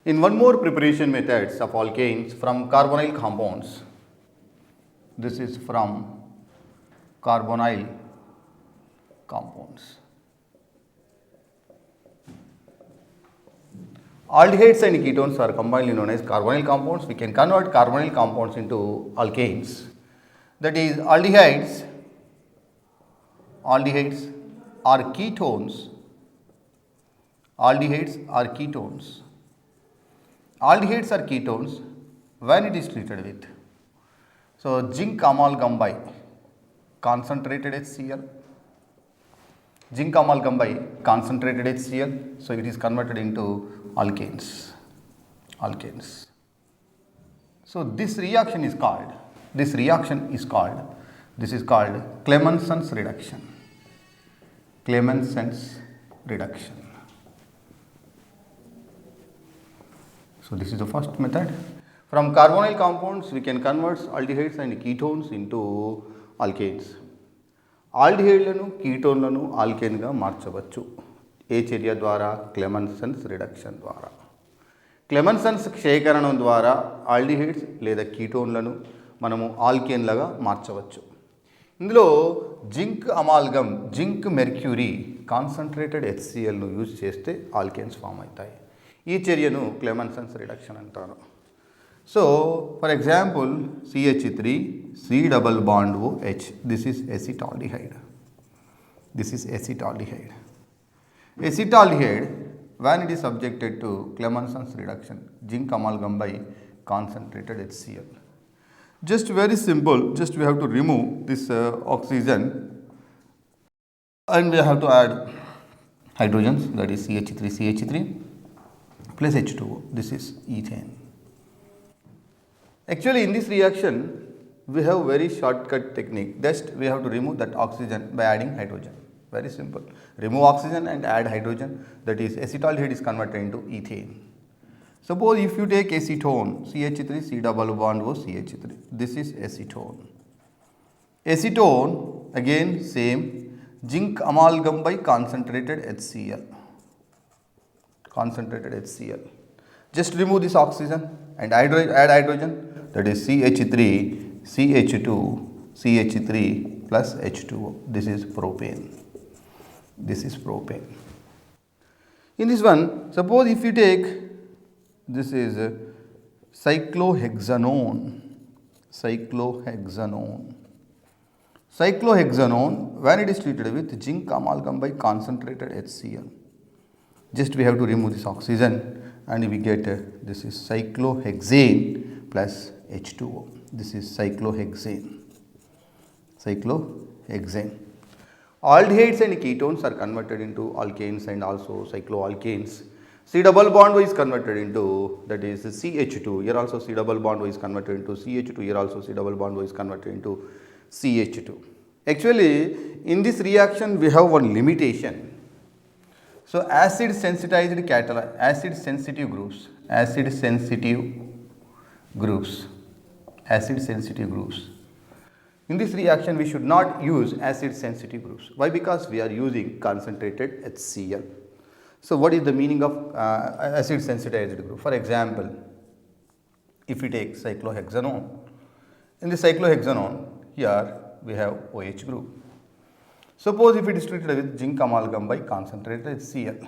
In one more preparation methods of alkanes from carbonyl compounds, this is from carbonyl compounds. Aldehydes and ketones are combinedly known as carbonyl compounds. We can convert carbonyl compounds into alkanes. That is, aldehydes are ketones. Aldehydes are ketones. Aldehydes are ketones when it is treated with. So, zinc amalgam by concentrated HCl. Zinc amalgam by concentrated HCl. So, it is converted into alkanes. So, this reaction is called Clemenson's reduction. So, this is the first method. From carbonyl compounds, we can convert aldehydes and ketones into alkanes. ఆల్డిహైడ్లను కీటోన్లను ఆల్కేన్గా మార్చవచ్చు. ఏ చర్య ద్వారా? Clemmensen's reduction ద్వారా. Clemmensen's క్షయకరణం ద్వారా aldehydes లేదా కీటోన్లను మనము ఆల్కేన్లుగా మార్చవచ్చు. ఇందులో zinc amalgam, zinc mercury concentrated HClను యూజ్ చేస్తే ఆల్కేన్స్ ఫామ్ అవుతాయి. ఈ చర్యను క్లెమెన్సన్స్ రిడక్షన్ అంటారు. So, for example, CH3 C double bond OH, this is acetaldehyde. Acetaldehyde, when it is subjected to Clemenson's reduction, zinc amalgam by concentrated HCl. Just very simple, just we have to remove this oxygen and we have to add hydrogens, that is CH3 plus H2O, this is ethane. Actually, in this reaction, we have very shortcut technique. Just we have to remove that oxygen by adding hydrogen. Very simple. Remove oxygen and add hydrogen. That is, acetaldehyde is converted into ethane. Suppose if you take acetone, CH3 C double bond O CH3. This is acetone. Acetone again same, zinc amalgam by concentrated HCl. Just remove this oxygen and add hydrogen. That is CH3, CH2, CH3 plus H2O. This is propane. In this one, suppose if you take, this is cyclohexanone. Cyclohexanone, when it is treated with zinc amalgam by concentrated HCl. Just we have to remove this oxygen and we get this is cyclohexane plus H2O. This is cyclohexane. Aldehydes and ketones are converted into alkanes and also cycloalkanes. C double bond is converted into, that is CH2. Here also C double bond is converted into CH2. Here also C double bond is converted into CH2. Actually, in this reaction we have one limitation. So, acid sensitive groups. In this reaction, we should not use acid sensitive groups. Why? Because we are using concentrated HCl. So, what is the meaning of acid sensitized group? For example, if we take cyclohexanone, in the cyclohexanone, here we have OH group. Suppose if it is treated with zinc amalgam by concentrated HCl.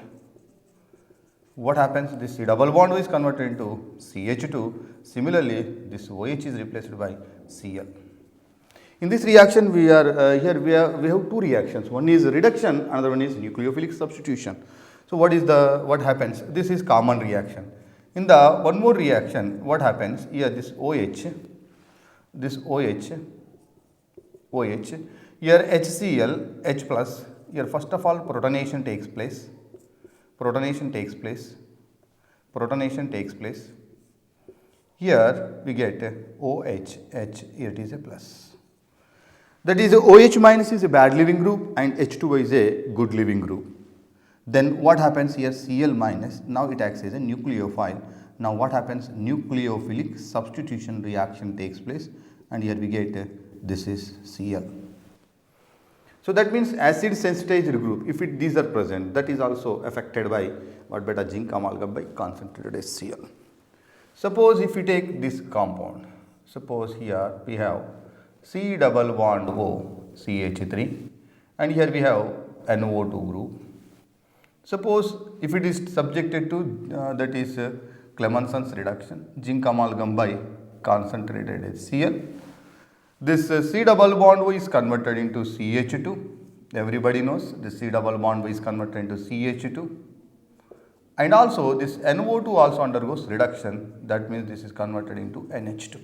What happens? This C double bond is converted into CH2. Similarly, this OH is replaced by Cl. In this reaction, we have two reactions. One is reduction, another one is nucleophilic substitution. So, what happens? This is common reaction. In the one more reaction, what happens? Here this OH, here HCl, H plus, here first of all protonation takes place. Here we get OH, H, here it is a plus. That is, OH minus is a bad leaving group and H2O is a good leaving group. Then what happens here? Cl minus, now it acts as a nucleophile. Now what happens? Nucleophilic substitution reaction takes place and here we get this is Cl. So that means acid sensitized group, if these are present, that is also affected by what beta zinc amalgam by concentrated HCl. Suppose if we take this compound, suppose here we have C double bond O CH3 and here we have NO2 group. Suppose if it is subjected to that is Clemenson's reduction, zinc amalgam by concentrated HCl. This C double bond O is converted into CH2. Everybody knows this C double bond O is converted into CH2. And also this NO2 also undergoes reduction, that means this is converted into NH2.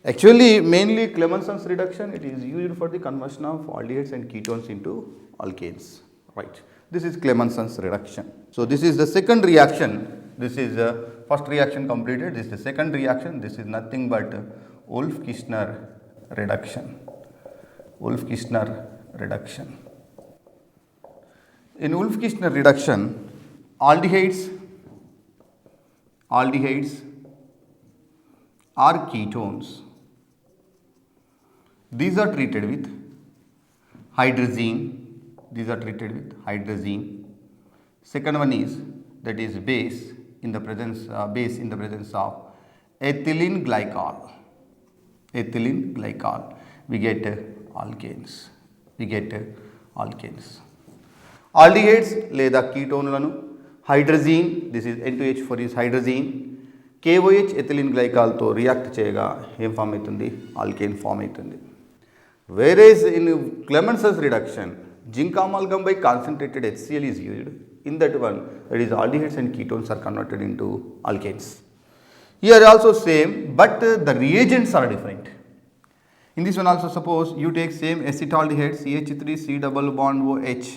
Actually mainly Clemenson's reduction, it is used for the conversion of aldehydes and ketones into alkanes, right. This is Clemenson's reduction. So this is the second reaction, this is first reaction completed, this is the second reaction, this is nothing but Wolff-Kishner reduction, Wolff-Kishner reduction. In Wolff-Kishner reduction, aldehydes are ketones. These are treated with hydrazine. These are treated with hydrazine. Second one is that is base in the presence of ethylene glycol. Ethylene glycol. We get alkanes. Aldehydes లేదా కీటోన్లను hydrazine, this is N2H4 is hydrazine, KOH ethylene గ్లైకాల్తో react చేయగా ఏం form అవుతుంది, alkane form అవుతుంది. Whereas in Clemenson's reduction, zinc amalgam by concentrated HCl is used. In that one, that is aldehydes and ketones are converted into alkanes. Here also same, but the reagents are different. In this one also, suppose you take same acetaldehyde CH3 C double bond OH.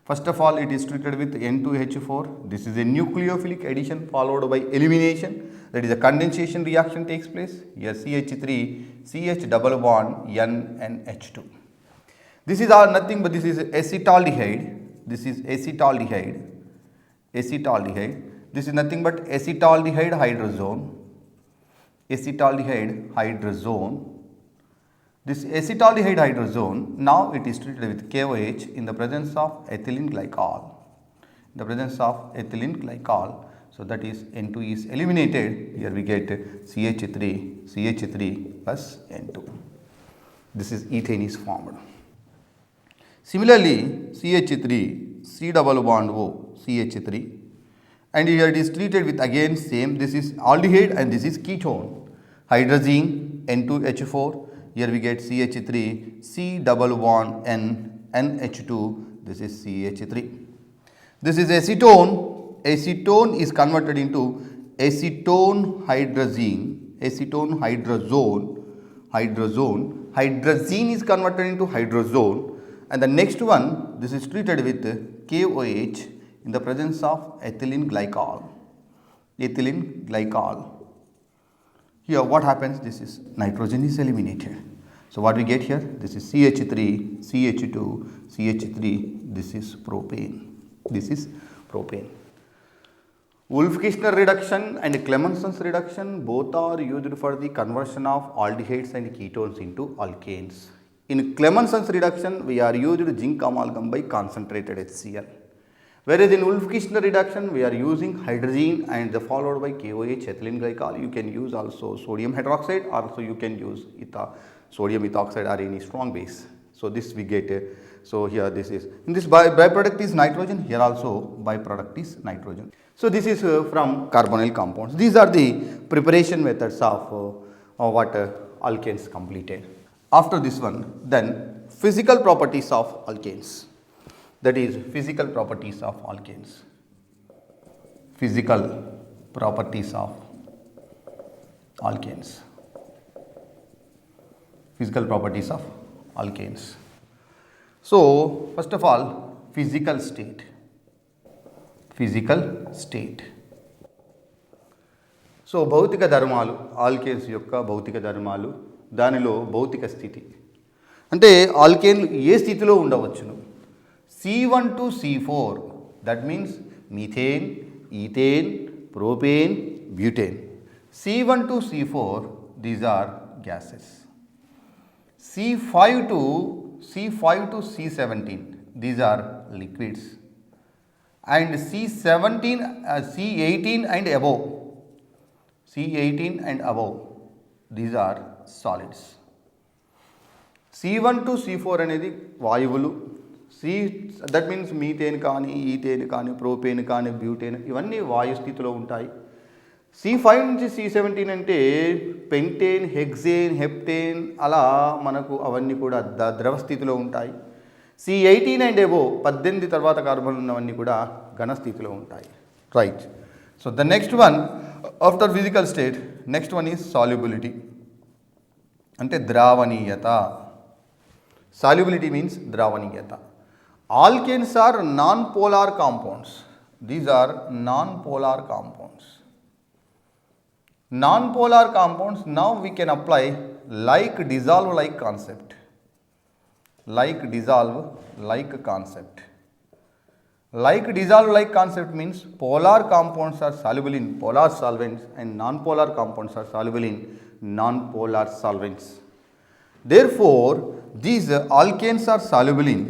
First of all, it is treated with N2H4. This is a nucleophilic addition followed by elimination. That is a condensation reaction takes place. Here CH3 CH double bond N and H2. This is all nothing but this is acetaldehyde. This is acetaldehyde. This is nothing but acetaldehyde hydrazone. This acetaldehyde hydrazone, now it is treated with KOH in the presence of ethylene glycol. So that is N2 is eliminated. Here we get CH3 plus N2. This is ethane is formed. Similarly, CH3 C double bond O CH3 and here it is treated with again same, this is aldehyde and this is ketone. Hydrazine N2H4. Here we get CH3 C double bond N NH2. This is CH3. This is acetone. Acetone is converted into acetone hydrazine. Hydrazine is converted into hydrazone. And the next one, this is treated with KOH in the presence of ethylene glycol. Here what happens, this is nitrogen is eliminated. So what we get here, this is CH3, CH2, CH3, this is propane. Wolff-Kishner reduction and Clemenson's reduction both are used for the conversion of aldehydes and ketones into alkanes. In Clemenson's reduction, we are using zinc amalgam by concentrated HCl. Whereas in Wolff-Kishner reduction, we are using hydrazine and followed by KOH ethylene glycol. You can use also sodium hydroxide, also you can use sodium ethoxide or any strong base. So this we get. So here this is, in this byproduct is nitrogen, here also byproduct is nitrogen. So this is from carbonyl compounds. These are the preparation methods of alkanes completed. After this one, then physical properties of alkanes. That is physical properties of alkanes. So first of all, physical state. So భౌతిక ధర్మాలు, alkanes యొక్క భౌతిక ధర్మాలు, దానిలో భౌతిక స్థితి అంటే ఆల్కేన్లు ఏ స్థితిలో ఉండవచ్చును. C1 to C4, that means methane, ethane, propane, butane. C1 to C4, these are gases. C5 to C17, these are liquids. and C18 and above. C18 and above, these are solids. C1 to C4 అనేది వాయువులు. That means methane కానీ, ethane కానీ, propane కానీ, butane ఇవన్నీ వాయు స్థితిలో ఉంటాయి. C5 నుంచి C17 అంటే పెంటేన్, హెక్సేన్, హెప్టేన్ అలా మనకు అవన్నీ కూడా ద్రవ స్థితిలో ఉంటాయి. C18 అండ్ అబోవ్ 18 తర్వాత కార్బన్ ఉన్నవన్నీ కూడా ఘన స్థితిలో ఉంటాయి. Right. So the next one after physical state, next one is solubility అంటే ద్రావణీయత. సాల్యుబిలిటీ మీన్స్ ద్రావణీయత. Alkanes are non polar compounds. These are non polar compounds. Non-polar compounds, now we can apply like dissolve like concept. Like dissolve like concept. Like dissolve like concept means polar compounds are soluble in polar solvents and non-polar compounds are soluble in non-polar solvents. Therefore, these alkanes are soluble in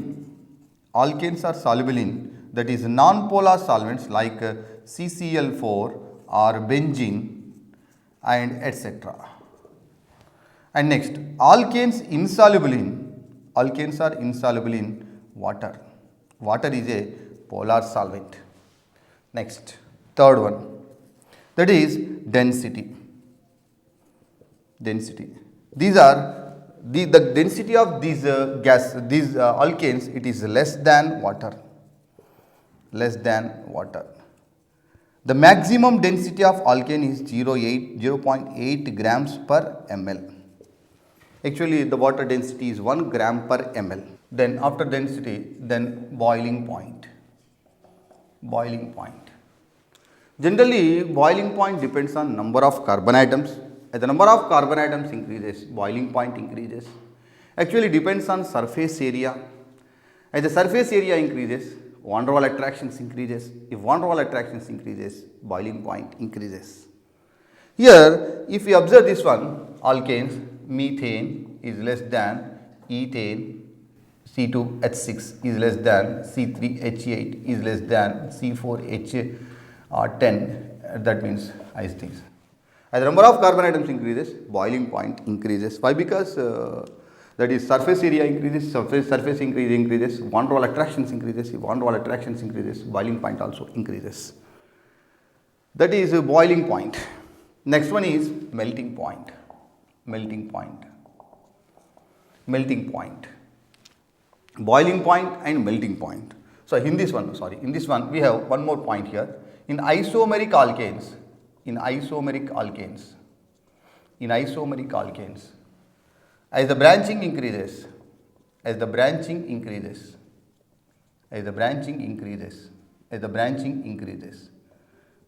that is non-polar solvents like CCl4 or benzene and etc. And next, alkanes are insoluble in water. Water is a polar solvent. Next, third one, that is density. These are the density of these alkanes, it is less than water. The maximum density of alkane is 0.8 grams per ml. Actually, the water density is 1 gram per ml. Then after density, then boiling point. Generally, boiling point depends on number of carbon atoms. As the number of carbon atoms increases, boiling point increases. Actually, depends on surface area. As the surface area increases, van der Waals attractions increases. If van der Waals attractions increases, boiling point increases. Here, if we observe this one, alkanes, methane is less than ethane, C2H6 is less than C3H8 is less than C4H10. That means ice things. As the number of carbon atoms increases, boiling point increases. Why? Because that is surface area increases, surface increases, van der Waals attractions increases. If van der Waals attractions increases, boiling point also increases. That is boiling point. Next one is melting point. Boiling point and melting point. So in this one we have one more point here. In isomeric alkanes, as the branching increases,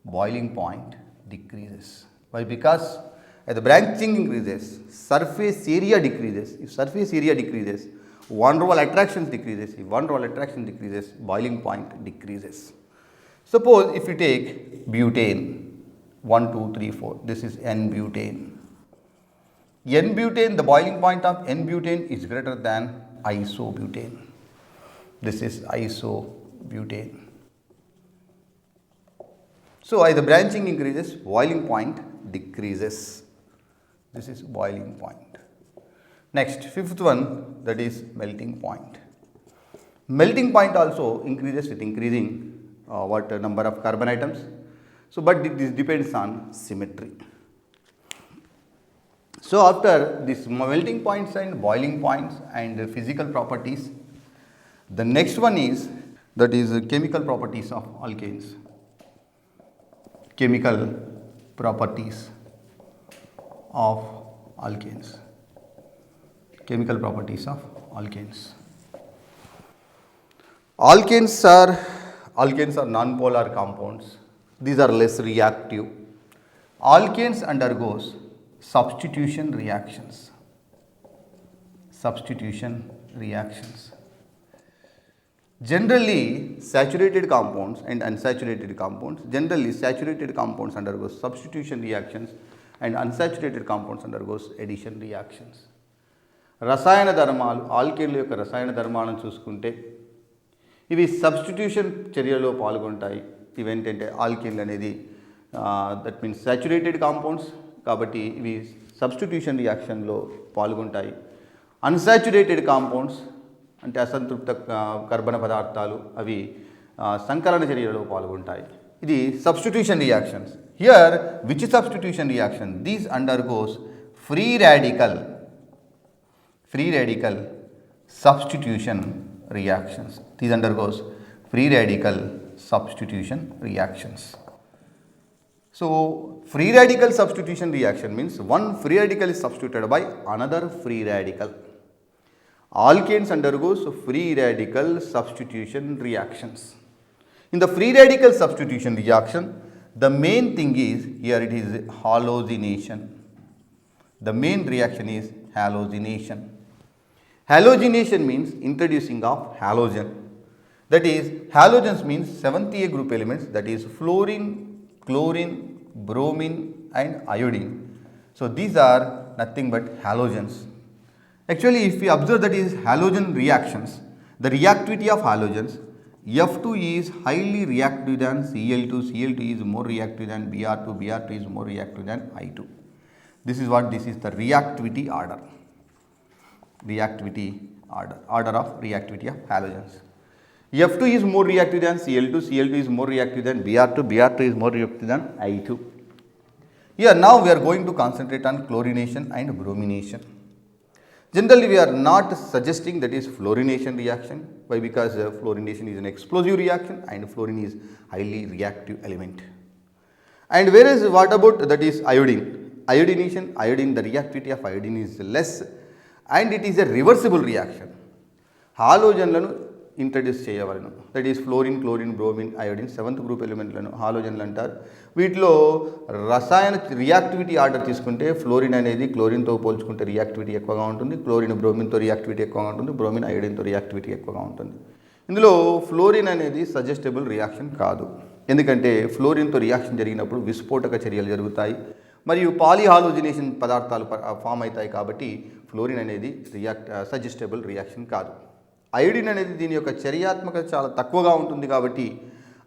boiling point decreases. Why? Because as the branching increases, surface area decreases. If surface area decreases, van der Waals attractions decreases. If van der Waals attraction decreases, boiling point decreases. Suppose if you take butane, 1, 2, 3, 4, this is N-butane. N-butane, the boiling point of N-butane is greater than isobutane. This is isobutane. So, as the branching increases, boiling point decreases. This is boiling point. Next, fifth one, that is melting point. Melting point also increases with increasing number of carbon atoms. So, but this depends on symmetry. So, after this melting points and boiling points and physical properties, the next one is that is chemical properties of alkanes. Chemical properties of alkanes. Alkanes are non-polar compounds. These are less reactive. Alkanes undergoes substitution reactions. Generally, saturated compounds and unsaturated compounds. Generally, saturated compounds undergoes substitution reactions and unsaturated compounds undergoes addition reactions. రసాయన ధర్మాలు, ఆల్కేన్ల యొక్క రసాయన ధర్మాలను చూసుకుంటే ఇవి substitution చర్యలో పాల్గొంటాయి. ఇవేంటంటే ఆల్కేన్లు అనేది దట్ మీన్స్ సాచురేటెడ్ కాంపౌండ్స్ కాబట్టి ఇవి సబ్స్టిట్యూషన్ రియాక్షన్లో పాల్గొంటాయి. అన్సాచురేటెడ్ కాంపౌండ్స్ అంటే అసంతృప్త కర్బన పదార్థాలు అవి సంకలన చర్యలో పాల్గొంటాయి. ఇది substitution reactions. Here which substitution reaction? These undergoes free radical substitution reactions. These undergoes free radical substitution reactions. So free radical substitution reaction means one free radical is substituted by another free radical. Alkanes undergoes free radical substitution reactions. In the free radical substitution reaction, the main thing is here it is halogenation. The main reaction is halogenation. Halogenation means introducing of halogen. That is, halogens means 7th A group elements, that is fluorine, chlorine, bromine and iodine. So these are nothing but halogens. Actually, if we observe that is halogen reactions, the reactivity of halogens, F2 is highly reactive than Cl2, Cl2 is more reactive than Br2, Br2 is more reactive than I2. This is what this is the reactivity order. Order of reactivity of halogens. F2 is more reactive than Cl2, Cl2 is more reactive than Br2, Br2 is more reactive than I2. Here now we are going to concentrate on chlorination and bromination. Generally we are not suggesting that is fluorination reaction. Why? Because fluorination is an explosive reaction and fluorine is highly reactive element. And whereas what about that is iodine? Iodine, the reactivity of iodine is less and it is a reversible reaction. హాలోజన్లను introduce చేయవలను. That is fluorine, chlorine, bromine, iodine 7th group ఎలిమెంట్లను హాలోజన్లు అంటారు. వీటిలో రసాయన reactivity order తీసుకుంటే fluorine అనేది క్లోరిన్తో పోల్చుకుంటే రియాక్టివిటీ ఎక్కువగా ఉంటుంది, క్లోరిన్ బ్రోమిన్తో రియాక్టివిటీ ఎక్కువగా ఉంటుంది, బ్రోమిన్ అయోడిన్తో రియాక్టివిటీ ఎక్కువగా ఉంటుంది. ఇందులో ఫ్లోరిన్ అనేది సజెస్టబుల్ రియాక్షన్ కాదు. ఎందుకంటే ఫ్లోరిన్తో రియాక్షన్ జరిగినప్పుడు విస్ఫోటక చర్యలు జరుగుతాయి మరియు పాలిహాలోజినేషన్ పదార్థాలు ఫామ్ అవుతాయి. కాబట్టి ఫ్లోరిన్ అనేది సజెస్టబుల్ రియాక్షన్ కాదు. అయోడిన్ అనేది దీని యొక్క చర్యాత్మకత చాలా తక్కువగా ఉంటుంది. కాబట్టి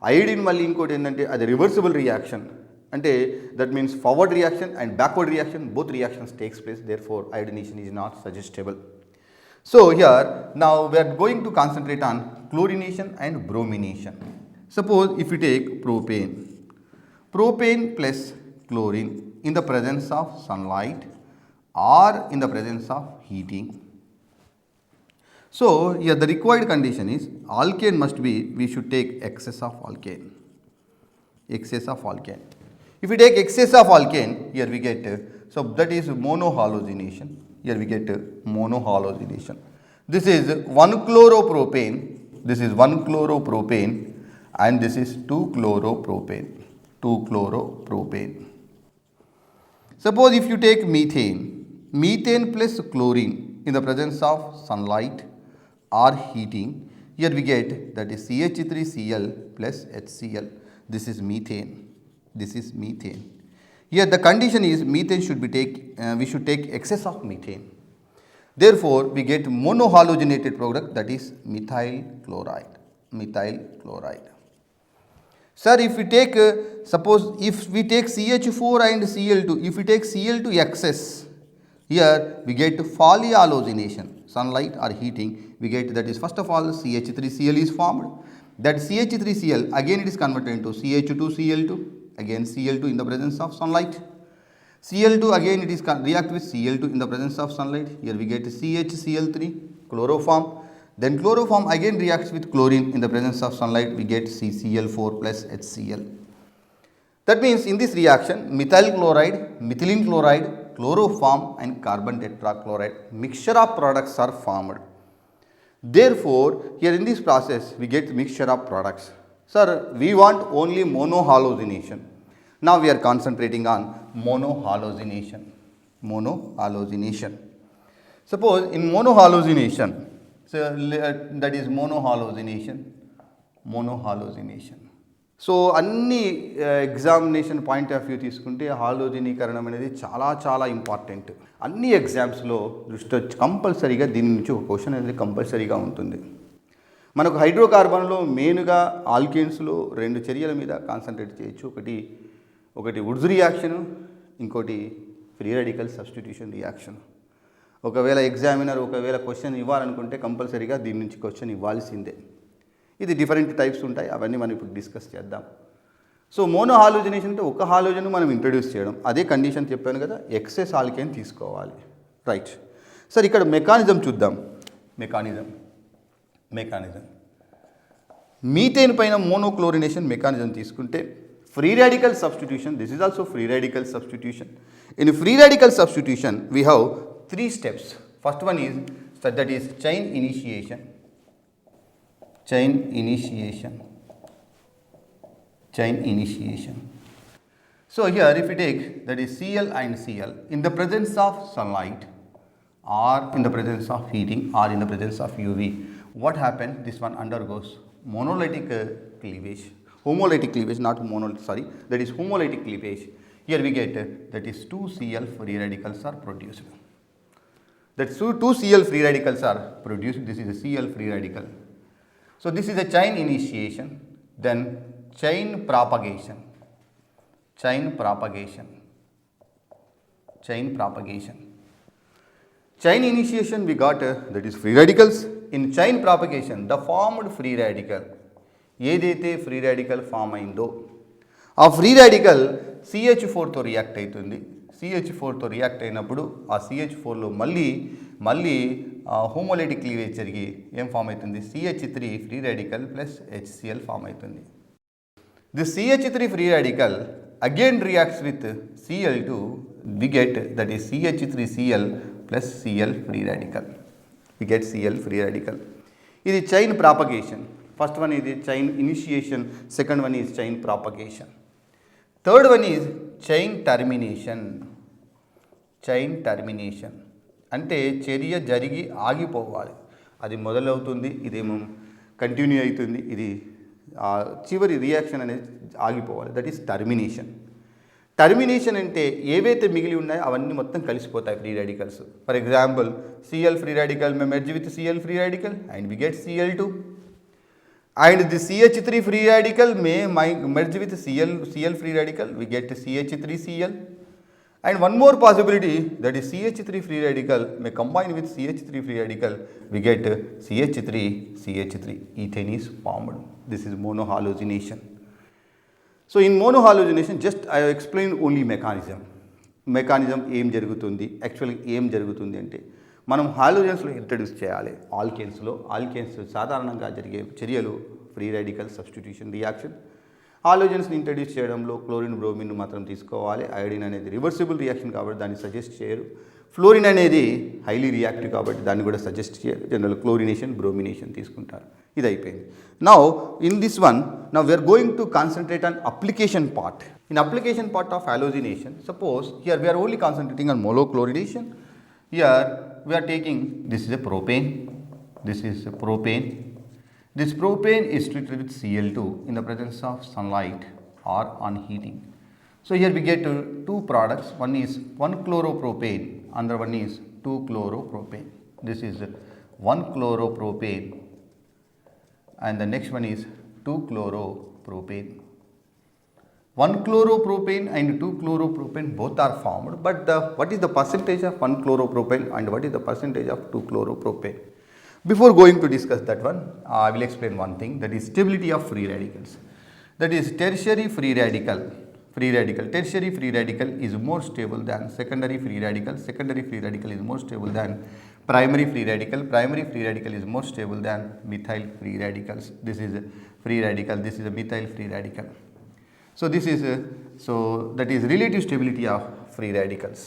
అయోడిన్ మళ్ళీ ఇంకోటి ఏంటంటే అది రివర్సిబుల్ రియాక్షన్. అంటే that means forward reaction and backward reaction, both reactions takes place. Therefore iodination is not suggestible. So here now we are going to concentrate on chlorination and bromination. Suppose if you take propane plus chlorine in the presence of sunlight or in the presence of heating. So here the required condition is alkane must be, we should take excess of alkane. If we take excess of alkane, here we get, so that is monohalogenation. Here we get monohalogenation. This is 1-chloropropane, and this is 2-chloropropane. Suppose if you take methane plus chlorine in the presence of sunlight or heating, here we get that is CH3Cl plus HCl. This is methane. Here the condition is methane should be we should take excess of methane. Therefore, we get monohalogenated product, that is methyl chloride. Sir, if we take suppose if we take CH4 and Cl2, if we take Cl2 excess, here we get polyhalogenation. Sunlight or heating, we get that is first of all CH3Cl is formed. That CH3Cl again it is converted into CH2Cl2. Again Cl2 in the presence of sunlight. Cl2 again it is react with Cl2 in the presence of sunlight. Here we get CHCl3, chloroform. Then chloroform again reacts with chlorine in the presence of sunlight. We get CCl4 plus HCl. That means in this reaction methyl chloride, methylene chloride, chloroform and carbon tetrachloride mixture of products are formed. Therefore, here in this process we get mixture of products. Sir, we want only monohalogenation. Now we are concentrating on monohalogenation. Suppose in monohalogenation, so that is monohalogenation. So అన్ని examination point of view తీసుకుంటే హాలోజనీకరణం అనేది చాలా చాలా important. అన్ని ఎగ్జామ్స్లో దృష్టి కంపల్సరీగా దీని నుంచి ఒక క్వశ్చన్ అనేది కంపల్సరీగా ఉంటుంది. మనకు హైడ్రోకార్బన్లో మెయిన్గా ఆల్కేన్స్లో రెండు చర్యల మీద కాన్సన్ట్రేట్ చేయొచ్చు. ఒకటి వుడ్స్ రియాక్షన్, ఇంకోటి ఫ్రీ రాడికల్ సబ్స్టిట్యూషన్ రియాక్షన్. ఒకవేళ ఎగ్జామినర్ క్వశ్చన్ ఇవ్వాలనుకుంటే కంపల్సరీగా దీని నుంచి క్వశ్చన్ ఇవ్వాల్సిందే. ఇది డిఫరెంట్ టైప్స్ ఉంటాయి, అవన్నీ మనం ఇప్పుడు డిస్కస్ చేద్దాం. సో మోనో హాలోజనేషన్ అంటే ఒక హాలోజన్ మనం ఇంట్రడ్యూస్ చేయడం, అదే కండిషన్ చెప్పాను కదా, ఎక్సెస్ ఆల్కేన్ తీసుకోవాలి. రైట్ సార్, ఇక్కడ మెకానిజం చూద్దాం. మెకానిజం మీథేన్ పైన మోనోక్లోరినేషన్ మెకానిజం తీసుకుంటే free radical substitution, this is also free radical substitution. In free radical substitution we have 3 steps. First one is that is chain initiation. So here if you take that is Cl and Cl in the presence of sunlight or in the presence of heating or in the presence of UV, what happens? This one undergoes homolytic cleavage, not monolytic, sorry, that is homolytic cleavage. Here we get that is 2 Cl free radicals are produced. That 2 Cl free radicals are produced. This is a Cl free radical. So this is a chain initiation, then chain propagation. Chain initiation we got that is free radicals. In chain propagation, the formed free radical, ఏదైతే free radical form అయిందో ఆ free radical CH4తో react అవుతుంది. CH4తో react అయినప్పుడు ఆ CH4లో మళ్ళీ homolytic cleavage జరిగి ఏం form అవుతుంది? CH3 free radical plus HCl form అవుతుంది. This CH3 free radical again reacts with Cl2, we get that is CH3Cl plus Cl free radical. We get Cl free radical. ఇది chain propagation. First one is chain initiation, second one is chain propagation. Third one is chain termination. అంటే చర్య జరిగి ఆగిపోవాలి. అది మొదలవుతుంది, ఇదేమో continue అవుతుంది, ఇది చివరి రియాక్షన్ అనేది ఆగిపోవాలి. That is termination. అంటే ఏవైతే మిగిలి ఉన్నాయో అవన్నీ మొత్తం కలిసిపోతాయి free radicals. For example Cl free radical may merge with Cl free radical and we get Cl2. And the CH3 free radical may merge with Cl free radical, we get CH3Cl. And one more possibility, that is CH3 free radical may combine with CH3 free radical, we get CH3. Ethane is formed. This is monohalogenation. So in monohalogenation, just I have explained only mechanism. ఏం జరుగుతుంది, యాక్చువల్గా ఏం జరుగుతుంది అంటే మనం హాలోజన్స్లో introduce చేయాలి. Alkanes సాధారణంగా జరిగే చర్యలు ఫ్రీ రాడికల్ సబ్స్టిట్యూషన్ రియాక్షన్. హాలోజన్స్ని ఇంట్రడ్యూస్ చేయడంలో క్లోరిన్ బ్రోమిన్ మాత్రం తీసుకోవాలి. అయోడిన్ అనేది రివర్సిబుల్ రియాక్షన్ కాబట్టి దాన్ని సజెస్ట్ చేయరు. ఫ్లోరిన్ అనేది హైలీ రియాక్టివ్ కాబట్టి దాన్ని కూడా సజెస్ట్ చేయరు. జనరల్ క్లోరినేషన్, బ్రోమినేషన్ తీసుకుంటారు. ఇది అయిపోయింది. Now in this one, now we're going to concentrate on application part. In application part of halogenation, suppose here we're only concentrating on monochlorination. Here we are taking, this is a propane. This propane is treated with Cl2 in the presence of sunlight or on heating. So here we get 2 products. One is 1-chloropropane, another one is 2-chloropropane. This is 1-chloropropane and the next one is 2-chloropropane. 1-chloropropane and 2-chloropropane both are formed, but what is the percentage of 1-chloropropane and what is the percentage of 2-chloropropane? Before going to discuss that one, I will explain one thing, that is stability of free radicals. That is tertiary free radical. Tertiary free radical is more stable than secondary free radical. Secondary free radical is more stable than primary free radical. Primary free radical is more stable than methyl free radicals. This is a free radical, this is a methyl free radical. So this is that is relative stability of free radicals.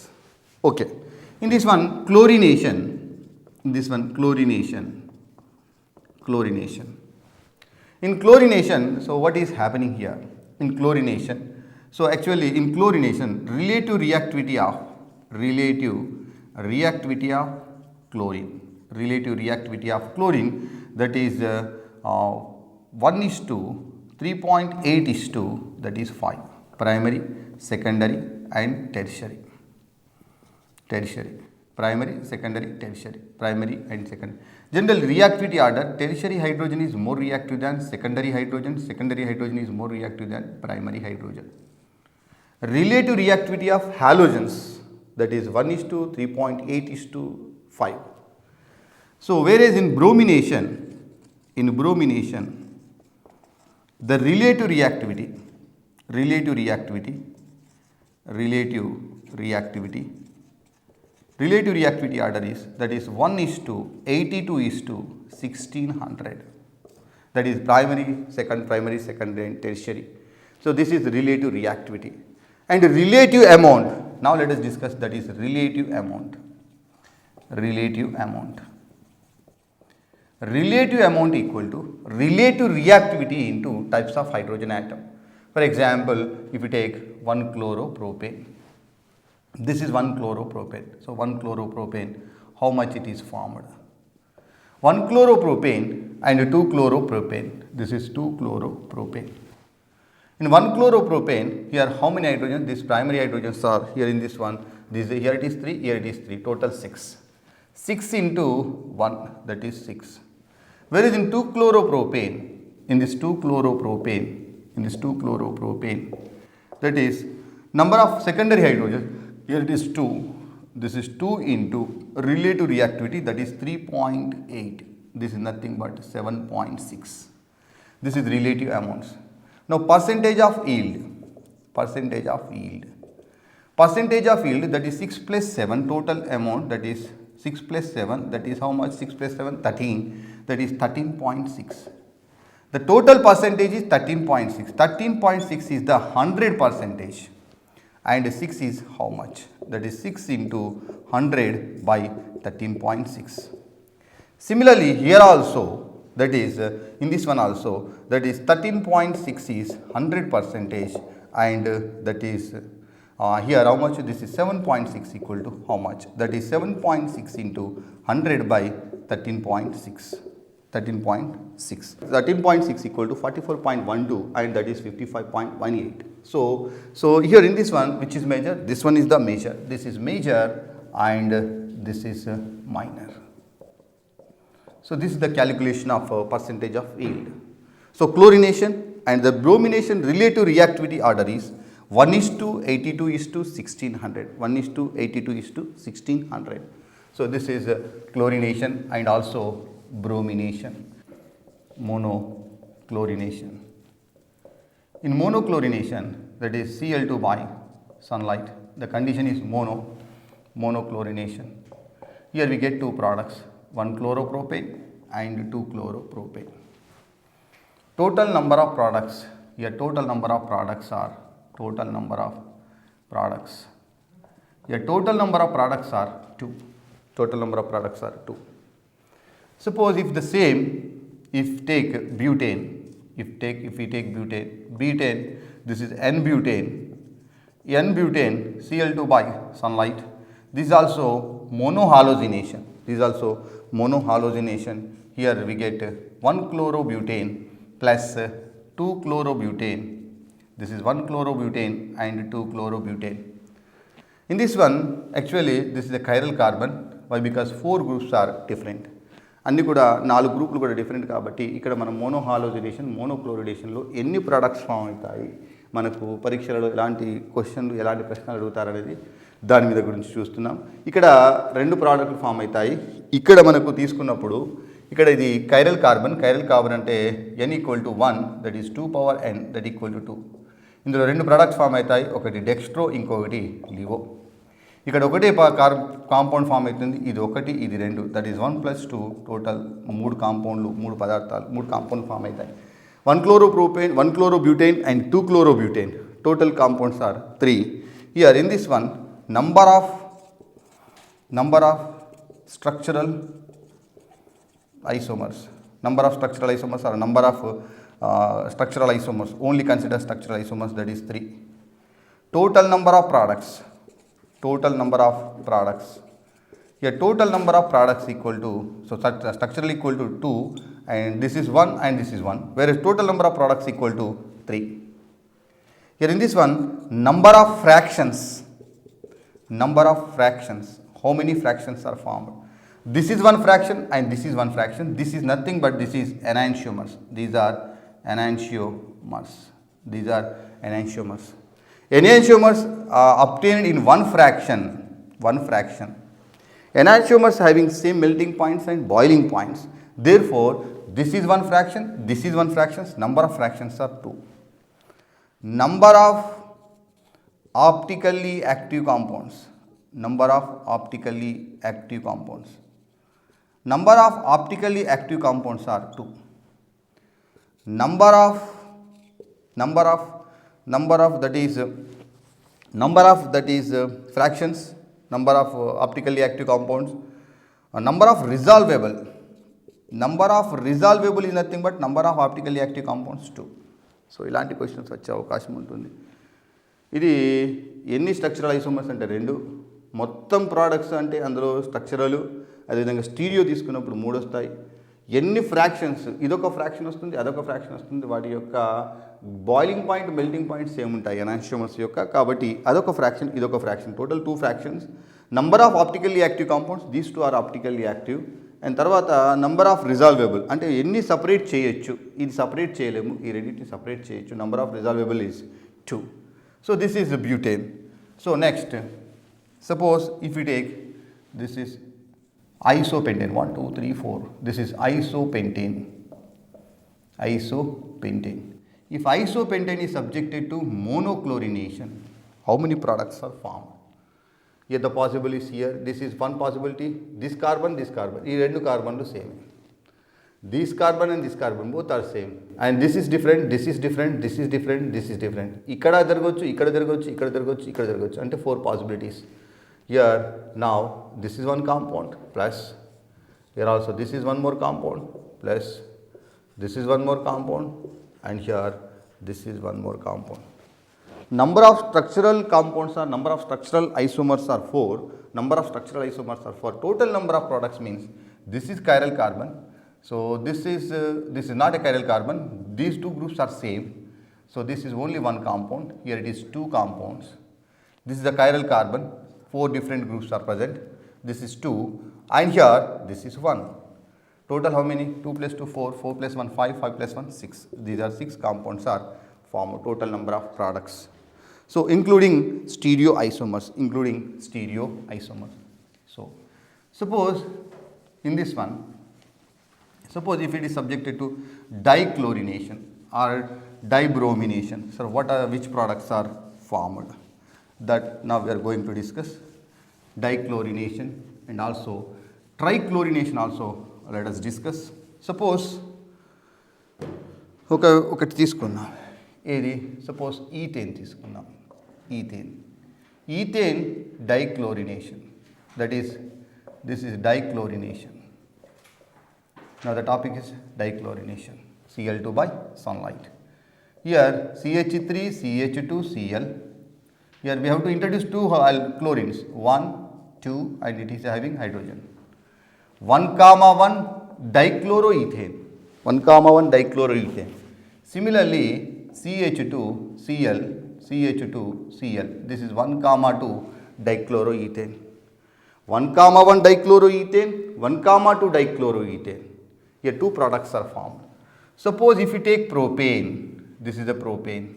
Okay. In this one, chlorination. In chlorination, so what is happening here? In chlorination, so actually in chlorination, relative reactivity of chlorine, that is 1:3.8:2, that is 5. Primary, secondary and tertiary. primary, secondary, tertiary, primary and secondary. General reactivity order, tertiary hydrogen is more reactive than secondary hydrogen is more reactive than primary hydrogen. Relative reactivity of halogens, that is 1:3.8:5. So whereas in bromination, the relative reactivity order is, that is 1:82:1600. That is primary, secondary and tertiary. So this is relative reactivity. And relative amount, now let us discuss, that is relative amount. Relative amount equal to relative reactivity into types of hydrogen atom. For example, if you take 1-chloropropane, this is 1-chloropropane. So 1-chloropropane, how much it is formed? 1-chloropropane and 2-chloropropane. This is 2-chloropropane. In 1-chloropropane, here how many hydrogens? These primary hydrogens are here in this one. Here it is 3, here it is 3, total 6. 6 into 1, that is 6. Whereas in 2-chloropropane, in this 2-chloropropane, that is number of secondary hydrogen, here it is 2. This is 2 into relative reactivity, that is 3.8. This is nothing but 7.6. This is relative amounts. Now percentage of yield, that is 6 plus 7, total amount, that is 6 plus 7, that is how much? 6 plus 7, 13, that is 13.6. The total percentage is 13.6. 13.6 is the 100%, and 6 is how much? That is 6 into 100 by 13.6. Similarly, here also, that is in this one also, that is 13.6 is 100%, and that is here how much? This is 7.6 equal to how much? That is 7.6 into 100 by 13.6. 13.6 equal to 44.12, and that is 55.18. So here in this one, which is major? This one is the major. This is major and this is minor. So this is the calculation of percentage of yield. So chlorination and the bromination relative reactivity order is 1:82:1600. 1:82:1600. So this is chlorination and also bromination, monochlorination. In monochlorination, that is Cl2 by sunlight, the condition is monochlorination. Here we get two products, 1-chloropropane and 2-chloropropane. Total number of products, here total number of products are 2. Total number of products are 2. Suppose if the same, if take butane, if we take butane, this is N-butane, Cl2 by sunlight. This is also monohalogenation. Here we get 1-chlorobutane plus 2-chlorobutane. This is 1-chlorobutane and 2-chlorobutane. In this one, actually this is a chiral carbon. Why? Because 4 groups are different. అన్నీ కూడా 4 గ్రూపులు కూడా different కాబట్టి ఇక్కడ మనం మోనోహాలోజినేషన్, మోనోక్లోరినేషన్లో ఎన్ని products form అవుతాయి, మనకు పరీక్షలలో ఎలాంటి క్వశ్చన్లు, ఎలాంటి ప్రశ్నలు అడుగుతారనేది దాని మీద గురించి చూస్తున్నాం. ఇక్కడ 2 ప్రోడక్ట్లు ఫామ్ అవుతాయి. ఇక్కడ మనకు తీసుకున్నప్పుడు ఇక్కడ ఇది కైరల్ కార్బన్ అంటే n=1, that is 2^n, that equal to 2. ఇందులో 2 ప్రొడక్ట్స్ ఫామ్ అవుతాయి, ఒకటి డెక్స్ట్రో, ఇంకొకటి లివో. ఇక్కడ ఒకటే కాంపౌండ్ ఫామ్ అవుతుంది, ఇది 1, ఇది 2, దట్ ఈస్ 1 + 2, టోటల్ 3 కాంపౌండ్లు, 3 పదార్థాలు, 3 కాంపౌండ్ ఫామ్ అవుతాయి. 1-chloropropane, 1-chlorobutane and 2-chlorobutane. Total compounds are 3. Here in this one, number of structural isomers. Number of structural isomers or number of structural isomers. Only consider structural isomers, that is 3. Total number of products. Here total number of products equal to, so structural equal to 2, and this is 1 and this is 1, whereas total number of products equal to 3. Here in this one, number of fractions, how many fractions are formed? This is one fraction and this is one fraction. This is nothing but this is enantiomers. These are enantiomers. These are enantiomers. Enantiomers are obtained in one fraction. Enantiomers having same melting points and boiling points. Therefore, this is one fraction, this is one fraction. Number of fractions are 2. Number of optically active compounds. Number of optically active compounds. Number of optically active compounds are 2. Number of that is fractions, number of optically active compounds, number of resolvable. Number of resolvable is nothing but number of optically active compounds 2. So ఇలాంటి questions వచ్చే అవకాశం ఉంటుంది. ఇది ఎన్ని structural isomers అంటే 2, మొత్తం products అంటే అందులో స్ట్రక్చరల్, అదేవిధంగా స్టీరియో తీసుకున్నప్పుడు 3 వస్తాయి. ఎన్ని ఫ్రాక్షన్స్, ఇదొక ఫ్రాక్షన్ వస్తుంది, అదొక ఫ్రాక్షన్ వస్తుంది. వాటి యొక్క బాయిలింగ్ పాయింట్, మెల్టింగ్ పాయింట్స్ ఏముంటాయి ఎనాన్షియోమర్స్ యొక్క. కాబట్టి అదొక ఫ్రాక్షన్, ఇదొక fraction, total 2 fractions. Number of optically active compounds, these 2 are optically active. And తర్వాత నంబర్ ఆఫ్ రిజాల్వేబుల్, అంటే ఎన్ని సపరేట్ చేయొచ్చు, ఇది సపరేట్ చేయలేము, ఈ రెండింటిని సపరేట్ చేయొచ్చు. Number of resolvable is 2. So this is butane. So next, suppose if you take this is isopentane, 1 2 3 4, this is isopentane. If isopentane is subjected to monochlorination, how many products are formed? Here the possible is here, this is one possibility, this carbon, ఈ 2 కార్బన్లు same, this carbon and this carbon both are same, and this is different, this is different, this is different, this is different. ఇక్కడ జరగవచ్చు, ఇక్కడ జరగవచ్చు, ఇక్కడ జరగవచ్చు, ఇక్కడ జరగవచ్చు, అంటే 4 possibilities. Here now this is one compound plus, here also this is one more compound plus, this is one more compound, and here this is one more compound. Number of structural compounds are, number of structural isomers are 4. Number of structural isomers are 4. Total number of products means this is chiral carbon. So this is not a chiral carbon. These 2 groups are same. So this is only one compound. Here it is 2 compounds. This is the chiral carbon. 4 different groups are present. This is 2, and here this is 1. Total how many? 2 plus 2 4, 4 plus 1 5, 5 plus 1 6. These are 6 compounds are formed. Total number of products. So including stereoisomers, So suppose in this one, suppose if it is subjected to dichlorination or dibromination, so which products are formed? That now we are going to discuss. Dichlorination and also trichlorination also let us discuss. Suppose ఒకటి తీసుకున్నాం, ఏది, suppose ethane తీసుకున్నాం. Ethane dichlorination, that is this is dichlorination. Now the topic is dichlorination. Cl2 by sunlight. Here CH3, CH2, Cl. Here we have to introduce 2 chlorines, 1, 2, and it is having hydrogen. 1,1 dichloroethane. Similarly, CH2, Cl, CH2, Cl. This is 1,2 dichloroethane. 1,1 dichloroethane, 1,2 dichloroethane. Here 2 products are formed. Suppose if you take propane, this is the propane.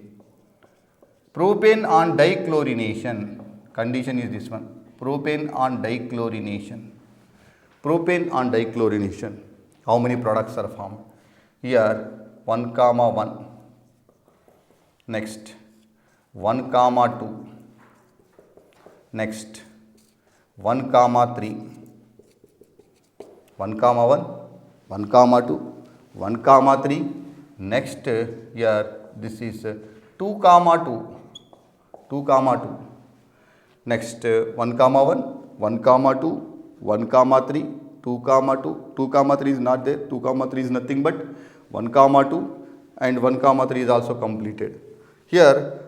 Propane on dichlorination, condition is this one, propane on dichlorination. How many products are formed? Here 1,1, next 1,2, next 1,3, 1,1, 1,2, 1,3, next here this is 2,2, next 1,1, 1,2, 1,3, 2,2, 2,3 is not there, 2,3 is nothing but 1,2 and 1,3 is also completed. Here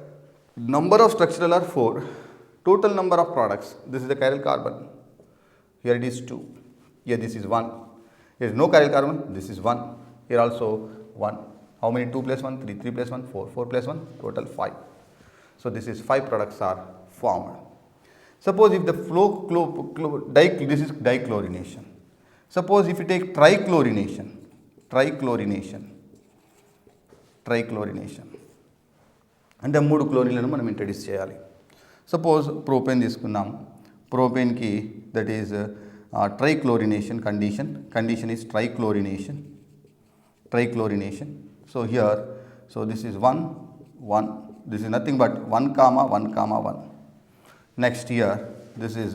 number of structural are 4, total number of products, this is the chiral carbon, here it is 2, here this is 1, here is no chiral carbon, this is 1, here also 1. How many? 2 plus 1, 3, 3 plus 1, 4, 4 plus 1, total 5. So this is 5 products are formed. Suppose if the this is dichlorination. Suppose if you take trichlorination అంటే 3 క్లోరిన్లను మనం introduce చేయాలి. Suppose propane తీసుకున్నాం. Propane కి that is trichlorination condition is trichlorination. So here, so this is 1 this is nothing but 1 comma 1 comma 1. Next here this is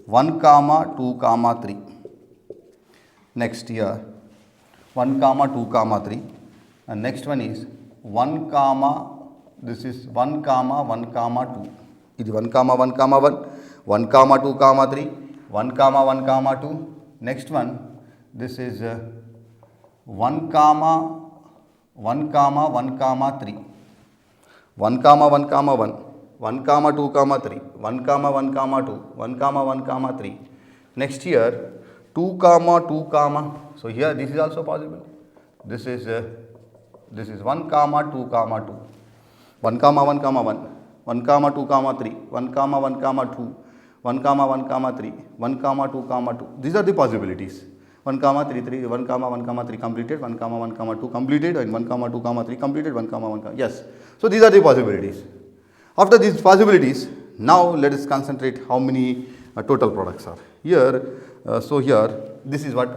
1 comma 2 comma 3. Next here 1 comma 2 comma 3, and next one is 1 comma, this is 1 comma 1 comma 2. It is 1 comma 1 comma 1, 1 comma 2 comma 3, 1 comma 1 comma 2. Next one, this is 1 comma 1 comma 1 comma 3, 1 comma 1 comma 1, 1 comma 2 comma 3, 1 comma 1 comma 2, 1 comma 1 comma 3. Next here 2 comma 2 comma. So here this is also possible. This is 1 comma 2 comma 2, 1 comma 1 comma 1, 1 comma 2 comma 3, 1 comma 1 comma 2, 1 comma 1 comma 3, 1 comma 2 comma 2. These are the possibilities. 1 comma 3 3, 1 comma 1 comma 3 completed, 1 comma 1 comma 2 completed, and 1 comma 2 comma 3 completed, 1 comma 1 comma. Yes. So these are the possibilities. After these possibilities, now let us concentrate how many total products are here. So here this is what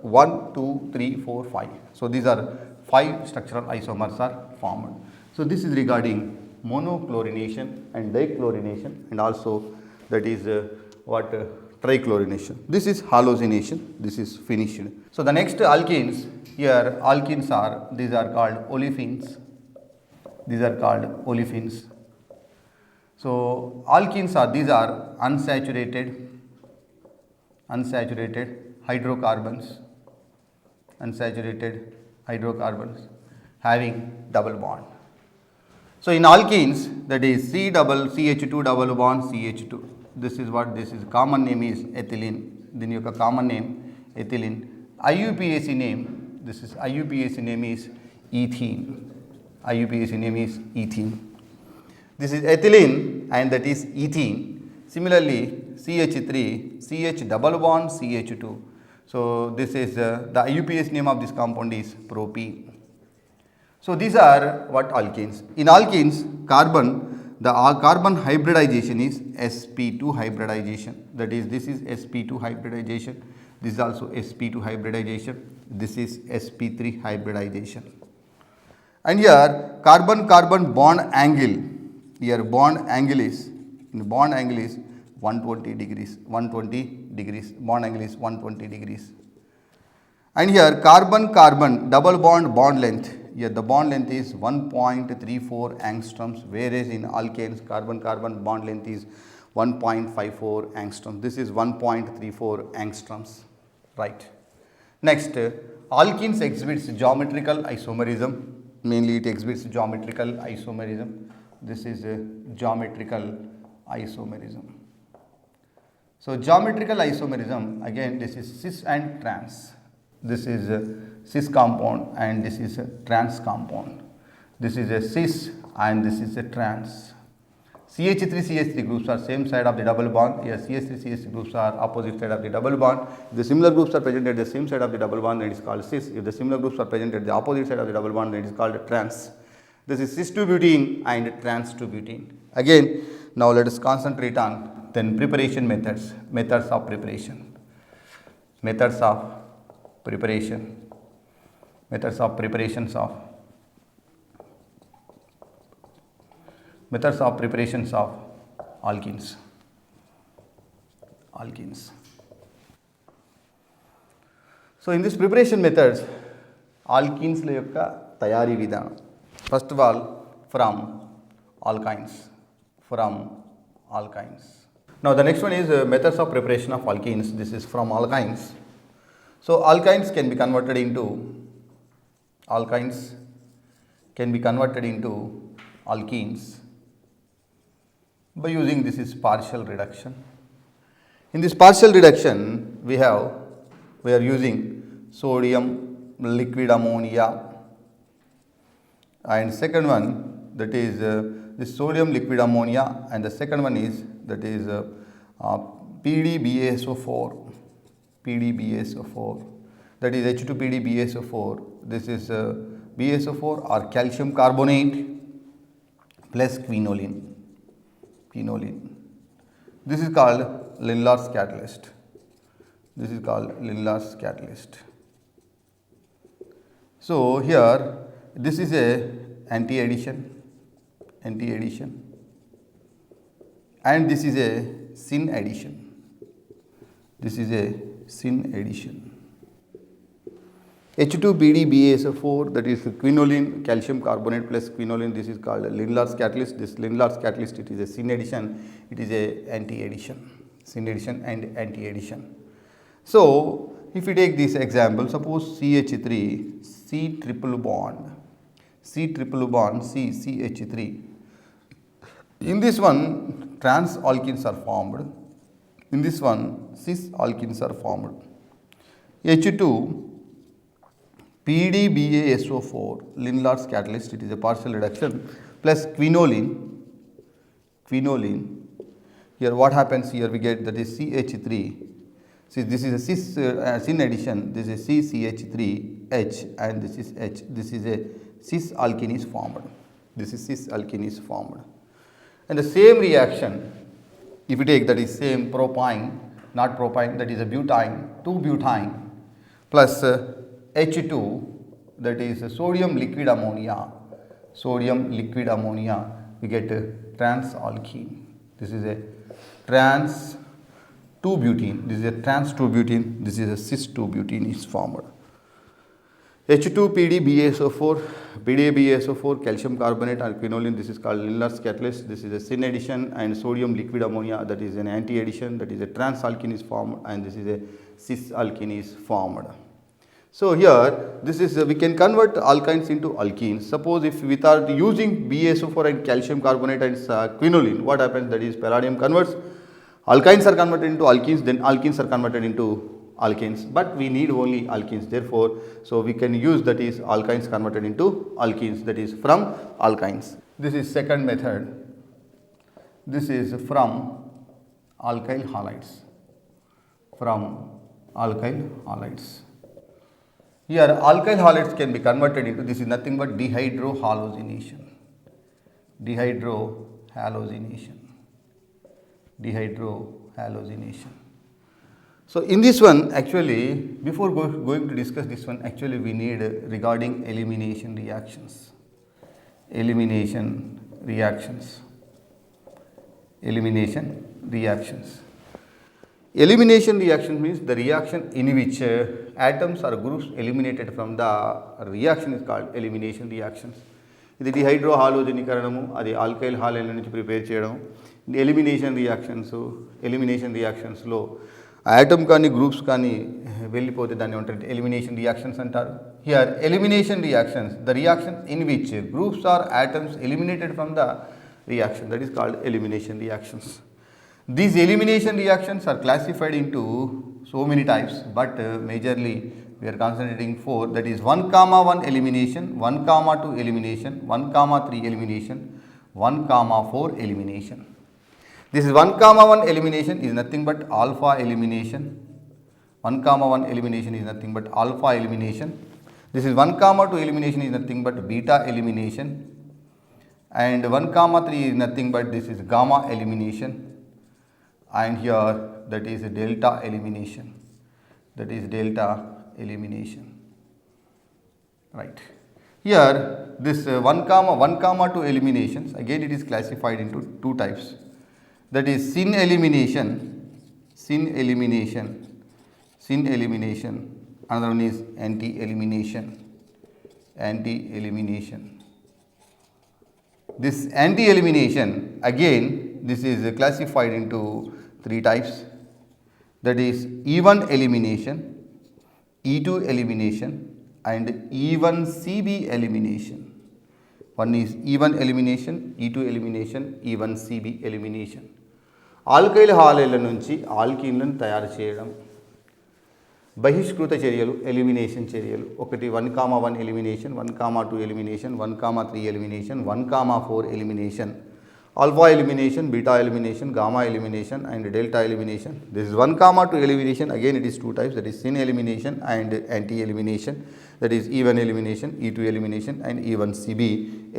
1 2 3 4 5. So these are 5 structural isomers are formed. So this is regarding monochlorination and dichlorination, and also that is trichlorination. This is halogenation. This is finished. So the next alkenes, here alkenes are, these are called olefins. So alkenes are, these are unsaturated hydrocarbons having double bond. So in alkenes, that is CH2 double bond CH2. This is what, this is common name is ethylene. Then your common name ethylene. IUPAC name, this is IUPAC name is ethene. This is ethylene and that is ethene. Similarly, CH3, CH double bond CH2. So this is the IUPAC name of this compound is propene. So these are what alkenes. In alkenes, the carbon hybridization is sp2 hybridization. That is, this is sp2 hybridization. This is also sp2 hybridization. This is sp3 hybridization. And here carbon bond angle. Here bond angle is 120 degrees. Bond angle is 120 degrees. And here carbon double bond length. Here the bond length is 1.34 angstroms, whereas in alkanes carbon bond length is 1.54 angstroms. This is 1.34 angstroms, right? Next, alkenes exhibits geometrical isomerism. Mainly it exhibits geometrical isomerism. This is geometrical isomerism. So geometrical isomerism, again this is cis and trans. This is a cis compound and this is a trans compound. This is a cis and this is a trans. CH3 groups are same side of the double bond. Here CH3 groups are opposite side of the double bond. If the similar groups are present at the same side of the double bond, then it is called cis. If the similar groups are present at the opposite side of the double bond, then it is called trans. This is cis to butene and trans to butene. Again, now let us concentrate on then preparation methods of preparation. Methods of preparations of alkenes. So in this preparation methods, alkenes la yokka tayari vidhanam. First of all, from alkynes. Now the next one is methods of preparation of alkenes. This is from alkynes. So alkynes can be converted into alkenes by using this is partial reduction. In this partial reduction, we are using sodium liquid ammonia, and second one, that is this sodium liquid ammonia, and the second one is that is PDBaSO4, that is H2PDBaSO4. This is BaSO4 or calcium carbonate plus quinoline. This is called Lindlar's catalyst. So here this is a anti-addition, and this is a syn addition. H2PDBaSO4, that is quinoline, calcium carbonate plus quinoline. This is called Lindlar's catalyst. This Lindlar's catalyst, it is a syn addition, it is a anti-addition, syn addition and anti-addition. So if we take this example, suppose CH3, C triple bond, CH3. In this one, trans alkenes are formed. In this one, cis alkenes are formed. H2 PDBaSO4, Lindlar's catalyst, it is a partial reduction, plus quinoline. Here what happens here, we get that is CH3. See, this is a cis syn addition, this is CCH3H and this is H. This is a cis alkene is formed. And the same reaction, if you take, that is same propine, not propine, that is a butane, 2-butane plus H2, that is sodium liquid ammonia, we get trans alkene. This is a trans 2-butene, this is a cis 2-butene is formed. H2PDBaSO4, calcium carbonate and quinoline, this is called Lindlar's catalyst. This is a syn addition, and sodium liquid ammonia, that is an anti-addition, that is a trans alkene is formed, and this is a cis alkene is formed. So here this is we can convert alkynes into alkenes. Suppose if without using BaSO4 and calcium carbonate and quinoline, what happens, that is palladium converts, alkynes are converted into alkenes, then alkenes are converted into alkanes, but we need only alkenes, therefore, so we can use, that is alkynes converted into alkenes, that is from alkynes. This is second method. This is from alkyl halides. Here alkyl halides can be converted into, this is nothing but dehydrohalogenation. So in this one, actually, before going to discuss this one, actually we need regarding elimination reactions. Elimination reactions means the reaction in which atoms or groups eliminated from the reaction is called elimination reactions. ఇది డిహైడ్రోహాలోజనీకరణము, అది alkyl హాలైడ్ల నుంచి prepare చేయడం. Elimination రియాక్షన్స్లో atom కానీ groups కానీ వెళ్ళిపోతే దాన్ని ఏమంటారు, ఎలిమినేషన్ రియాక్షన్స్ అంటారు. Here elimination reactions, the reaction in which groups are atoms eliminated from the reaction, that is called elimination reactions. These elimination reactions are classified into so many types, but majorly we are concentrating 4, that is 1,1 elimination, 1,2 elimination, 1,3 elimination, 1,4 elimination. This is 1,1 elimination is nothing but alpha elimination. 1,1 elimination is nothing but alpha elimination. This is 1,2 elimination is nothing but beta elimination. And 1,3 is nothing but this is gamma elimination, and here that is delta elimination, right. Here this 1,2 eliminations, again it is classified into 2 types, that is syn elimination, another one is anti elimination. This anti-elimination, again this is classified into 3 types, that is E1 elimination, E2 elimination and E1CB elimination. One is E1 elimination, E2 elimination, E1CB elimination. Alkyl హాలైడ్ల నుంచి ఆల్కీన్లను తయారు చేయడం. బహిష్కృత చర్యలు, elimination చర్యలు, ఒకటి 1,1 elimination, 1,2 elimination, 1,3 elimination, 1,4 elimination alpha elimination, beta elimination, gamma elimination and delta elimination. This is 1,2 elimination, again it is two types, that is syn elimination and anti-elimination, that is E1 elimination, E2 elimination and E1CB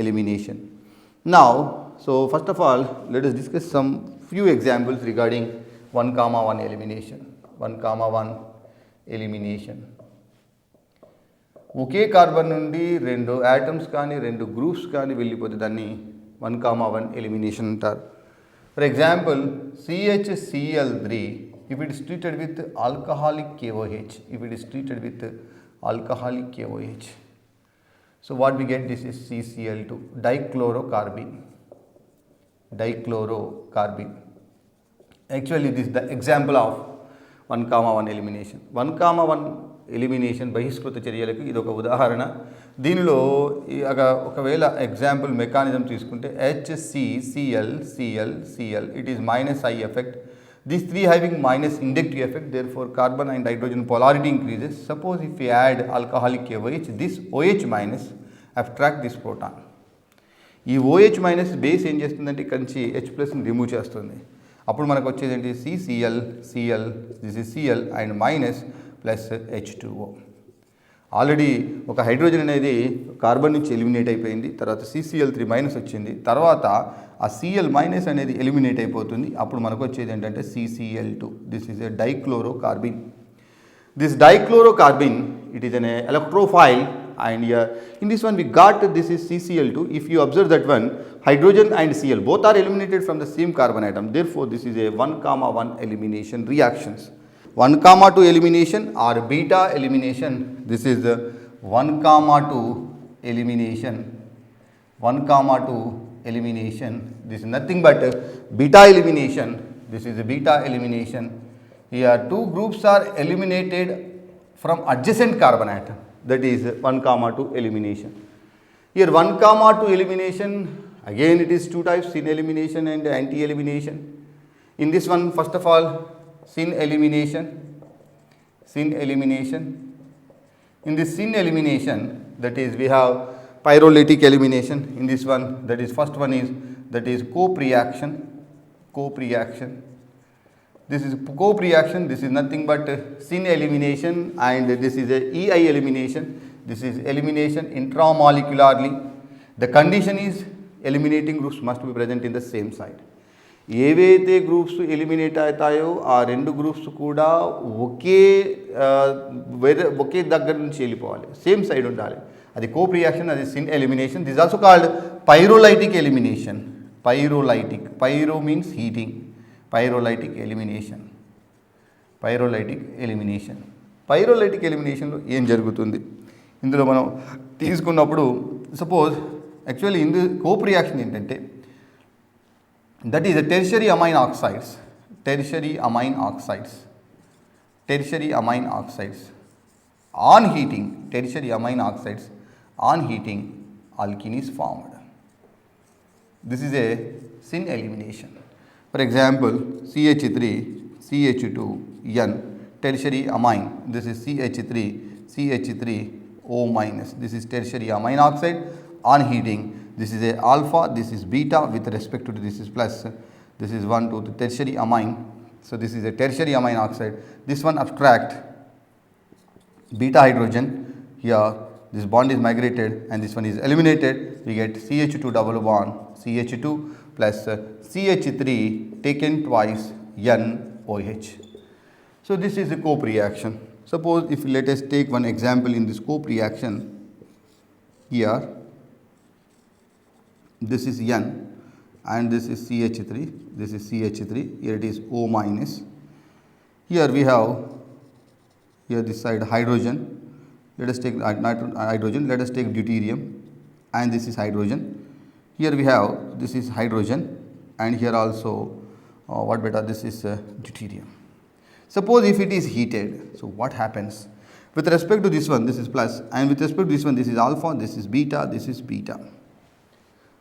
elimination. Now, so first of all, let us discuss some few examples regarding 1,1 elimination. 1,1 elimination. Okay carbon నుండి రెండు atoms కానీ రెండు groups కానీ వెళ్ళిపోతే దాన్ని 1,1 elimination అంటారు. For example CHCl3, if it is treated with alcoholic KOH, if it is treated with alcoholic KOH, so what we get, this is CCl2, dichlorocarbene. Actually this is the example of 1,1 elimination. 1,1 elimination బహిష్కృత చర్యలకు ఇది ఒక ఉదాహరణ. దీనిలో ఒకవేళ example mechanism తీసుకుంటే HCCl, it is minus I effect. These three having minus inductive effect, therefore carbon and hydrogen polarity increases. Suppose if we add alcoholic KOH, this OH minus abstract this proton. ఈ OH minus base ఏం చేస్తుందంటే ఇక్కడ నుంచి H ప్లస్ని remove చేస్తుంది. అప్పుడు మనకు వచ్చేది ఏంటి, Cl, this is Cl and minus plus H2O. Already ఒక హైడ్రోజన్ అనేది కార్బన్ నుంచి ఎలిమినేట్ అయిపోయింది, తర్వాత CCl3 మైనస్ వచ్చింది, తర్వాత ఆ Cl మైనస్ అనేది ఎలిమినేట్ అయిపోతుంది. అప్పుడు మనకు వచ్చేది ఏంటంటే CCl2. This is a dichlorocarbene. This dichlorocarbene, it is an electrophile, and in this one we got this is CCl2. If you observe that one, hydrogen and Cl both are eliminated from the same carbon atom. Therefore, this is a 1,1 elimination reactions. 1,2 elimination or beta elimination. This is the 1,2 elimination. 1,2 elimination. This is nothing but beta elimination. This is a beta elimination. Here two groups are eliminated from adjacent carbon atom. That is 1,2 elimination. Here 1,2 elimination, again it is two types, syn elimination and anti-elimination. In this one, first of all, syn elimination. In this syn elimination, that is we have pyrolytic elimination. In this one, that is first one is that is cope reaction. This is cope reaction. This is nothing but syn elimination, and this is a EI elimination. This is elimination intramolecularly. The condition is eliminating groups must be present in the same site. ఏవైతే groups eliminate అవుతాయో ఆ రెండు groups కూడా ఒకే దగ్గర నుంచి వెళ్ళిపోవాలి, same side ఉండాలి. అది కోప్ రియాక్షన్, అది syn elimination. This also called pyrolytic elimination. Pyro means heating. Pyrolytic ఎలిమినేషన్లో ఏం జరుగుతుంది, ఇందులో మనం తీసుకున్నప్పుడు సపోజ్ యాక్చువల్లీ ఇందు కోప్ రియాక్షన్ ఏంటంటే, that is a tertiary amine oxides on heating, alkene is formed. This is a syn elimination. For example, CH3 N, tertiary amine. This is CH3O-. This is tertiary amine oxide on heating. This is a alpha, this is beta, with respect to this is plus. This is 1, 2, the tertiary amine. So this is a tertiary amine oxide. This one abstract beta hydrogen. Here this bond is migrated and this one is eliminated. We get CH2 double bond, CH2 plus CH3 taken twice NOH. So this is a cope reaction. Suppose if let us take one example in this cope reaction. Here this is N and this is CH3, here it is O minus. Here we have this side hydrogen. Let us take hydrogen, let us take deuterium, and this is hydrogen. Here we have this is hydrogen, and here also this is deuterium. Suppose if it is heated, so what happens? With respect to this one, this is plus, and with respect to this one, this is alpha, this is beta, this is beta.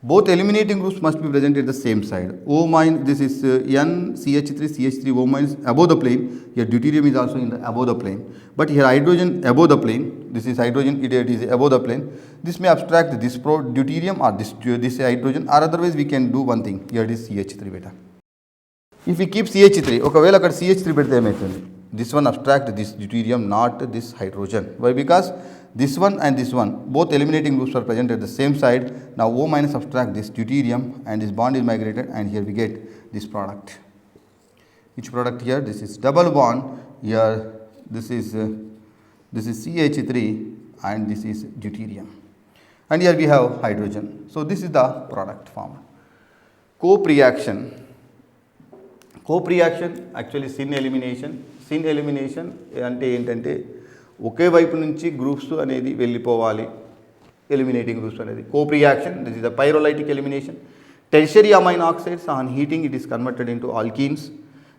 Both eliminating groups must be present at the same side. O minus, this is N CH3 O minus above the plane. Here deuterium is also in the above the plane, but here hydrogen above the plane. this is hydrogen, it is above the plane. This may abstract this deuterium or this hydrogen, or otherwise we can do one thing. Here it is CH3 beta. If we keep CH3, ఒకవేళ అక్కడ CH3 పెడితే ఏమవుతుంది? This one abstract this deuterium, not this hydrogen. Why? Because this one and this one, both eliminating groups are present at the same side. Now O minus abstract this deuterium and this bond is migrated, and here we get this product. Which product here? This is double bond. Here this is CH3 and this is deuterium. And here we have hydrogen. So this is the product formed. Cope reaction. Cope reaction actually sin elimination. Sin elimination అంటే ఏంటంటే ఒకే వైపు నుంచి groups అనేది వెళ్ళిపోవాలి, eliminating groups అనేది. Cope reaction, this is the pyrolytic elimination. Tertiary amino oxides on heating it is converted into alkenes.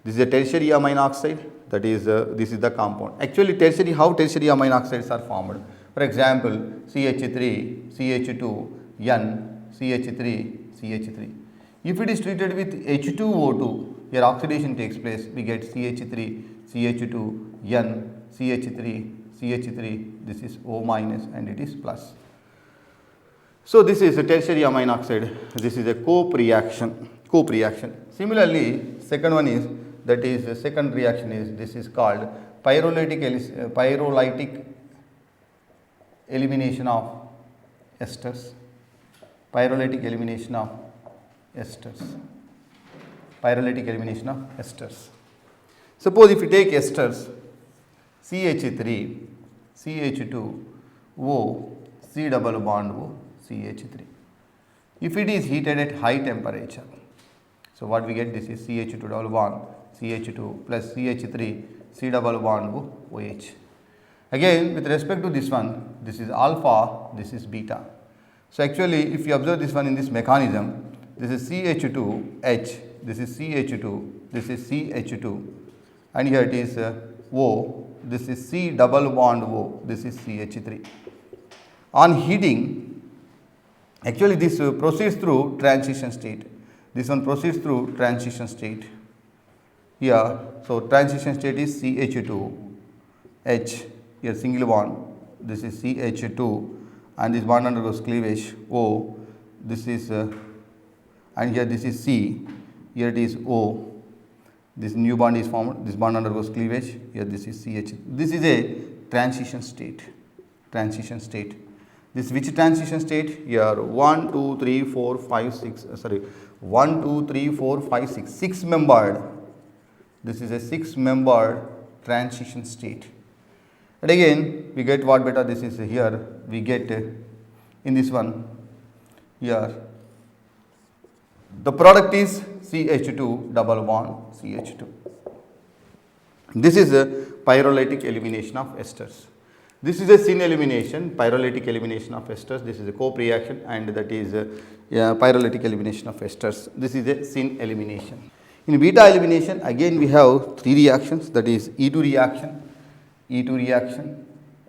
This is a tertiary amino oxide, that is this is the compound. Actually how tertiary amino oxides are formed? For example, CH3, CH2, N, CH3, CH3. If it is treated with H2O2, here oxidation takes place, we get CH3, CH2, N, CH3, CH3, this is O minus and it is plus. So this is a tertiary amino oxide, this is a cope reaction. Similarly, second one is, that is the second reaction is, this is called pyrolytic elimination of esters. Pyrolytic elimination of esters. Suppose if you take esters CH3, CH2, O, C double bond O, CH3. If it is heated at high temperature, so what we get? This is CH2 double bond CH2 plus CH3, C double bond O, OH. Again, with respect to this one, this is alpha, this is beta. So actually, if you observe this one in this mechanism, this is CH2H, this is CH2, this is CH2, and here it is O, this is C double bond O, this is CH3. On heating, actually this proceeds through transition state. This one proceeds through transition state. Here, so transition state is CH2H, here single bond, this is CH2, and this bond undergoes cleavage O, this is and here this is C, here it is O, this new bond is formed, this bond undergoes cleavage, here this is CH. This is a transition state. This which transition state? Here 1, 2, 3, 4, 5, 6, 1, 2, 3, 4, 5, 6, 6 membered. This is a 6 membered transition state. And again we get what beta? This is here we get in this one here the product is CH2 double bond CH2. This is a pyrolytic elimination of esters. This is a sin elimination, pyrolytic elimination of esters. This is a cope reaction, and that is pyrolytic elimination of esters. This is a sin elimination. In beta elimination, again we have 3 reactions, that is E2 reaction.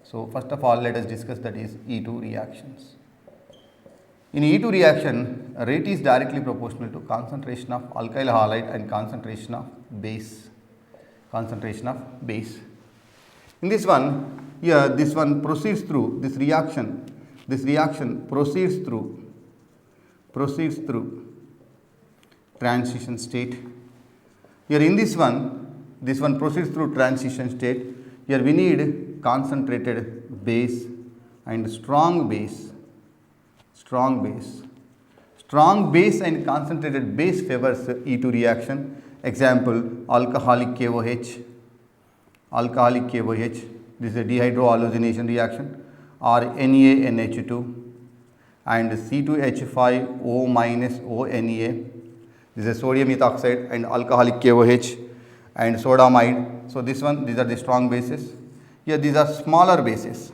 So first of all, let us discuss that is E2 reactions. In E2 reaction, rate is directly proportional to concentration of alkyl halide and concentration of base. In this one, here this one proceeds through this reaction proceeds through transition state. Here in this one proceeds through transition state. Here we need concentrated base and strong base and concentrated base favors E2 reaction. Example, alcoholic KOH. This is a dehydrohalogenation reaction, or NaNH2 and C2H5O minus ONa. This is sodium ethoxide and alcoholic KOH and sodamide. So these are the strong bases. Here these are smaller bases.